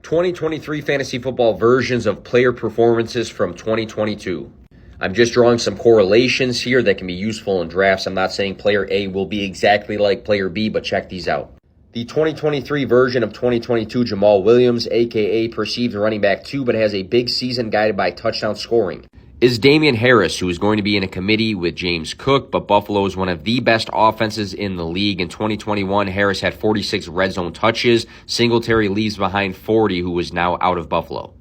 2023 fantasy football versions of player performances from 2022. I'm just drawing some correlations here that can be useful in drafts. I'm not saying player A will be exactly like player B, but check these out. The 2023 version of 2022 Jamal Williams, aka perceived running back 2, but has a big season guided by touchdown scoring, is Damian Harris, who is going to be in a committee with James Cook, but Buffalo is one of the best offenses in the league. In 2021, Harris had 46 red zone touches. Singletary leaves behind 40, who is now out of Buffalo.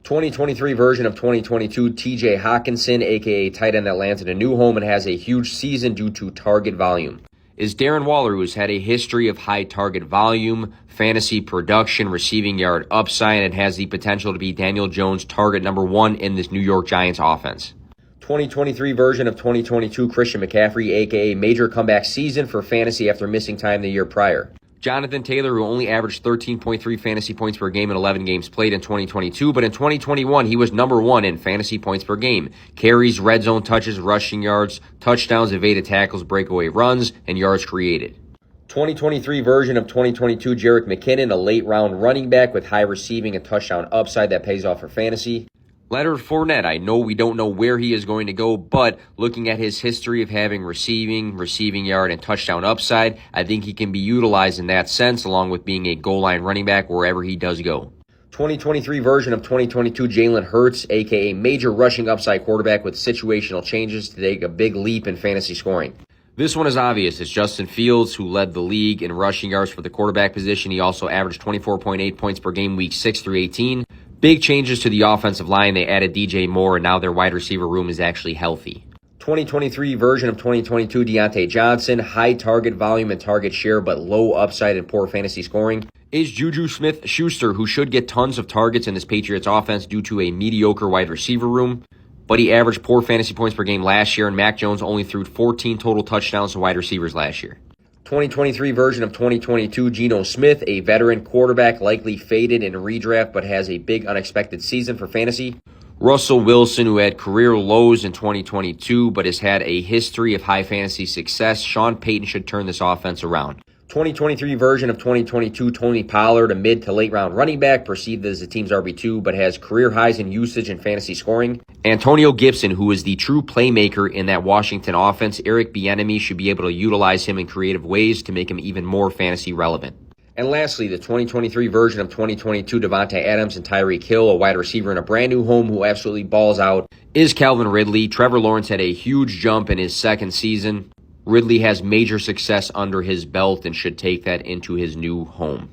2023 version of 2022, TJ Hawkinson, aka tight end that lands in a new home and has a huge season due to target volume, is Darren Waller, who has had a history of high target volume, fantasy production, receiving yard upside, and has the potential to be Daniel Jones' target number 1 in this New York Giants offense. 2023 version of 2022, Christian McCaffrey, aka major comeback season for fantasy after missing time the year prior. Jonathan Taylor, who only averaged 13.3 fantasy points per game in 11 games played in 2022, but in 2021, he was number 1 in fantasy points per game. Carries, red zone touches, rushing yards, touchdowns, evaded tackles, breakaway runs, and yards created. 2023 version of 2022, Jerick McKinnon, a late-round running back with high receiving and touchdown upside that pays off for fantasy. Leonard Fournette, I know we don't know where he is going to go, but looking at his history of having receiving yard, and touchdown upside, I think he can be utilized in that sense, along with being a goal line running back wherever he does go. 2023 version of 2022, Jalen Hurts, aka major rushing upside quarterback with situational changes to take a big leap in fantasy scoring. This one is obvious. It's Justin Fields, who led the league in rushing yards for the quarterback position. He also averaged 24.8 points per game weeks 6 through 18. Big changes to the offensive line. They added DJ Moore, and now their wide receiver room is actually healthy. 2023 version of 2022, Deontay Johnson, high target volume and target share, but low upside and poor fantasy scoring, is Juju Smith-Schuster, who should get tons of targets in this Patriots offense due to a mediocre wide receiver room, but he averaged poor fantasy points per game last year, and Mac Jones only threw 14 total touchdowns to wide receivers last year. 2023 version of 2022, Geno Smith, a veteran quarterback, likely faded in redraft but has a big unexpected season for fantasy. Russell Wilson, who had career lows in 2022 but has had a history of high fantasy success. Sean Payton should turn this offense around. 2023 version of 2022, Tony Pollard, a mid to late round running back, perceived as the team's RB2, but has career highs in usage and fantasy scoring. Antonio Gibson, who is the true playmaker in that Washington offense. Eric Bieniemy should be able to utilize him in creative ways to make him even more fantasy relevant. And lastly, the 2023 version of 2022, Devontae Adams and Tyreek Hill, a wide receiver in a brand new home who absolutely balls out, is Calvin Ridley. Trevor Lawrence had a huge jump in his second season. Ridley has major success under his belt and should take that into his new home.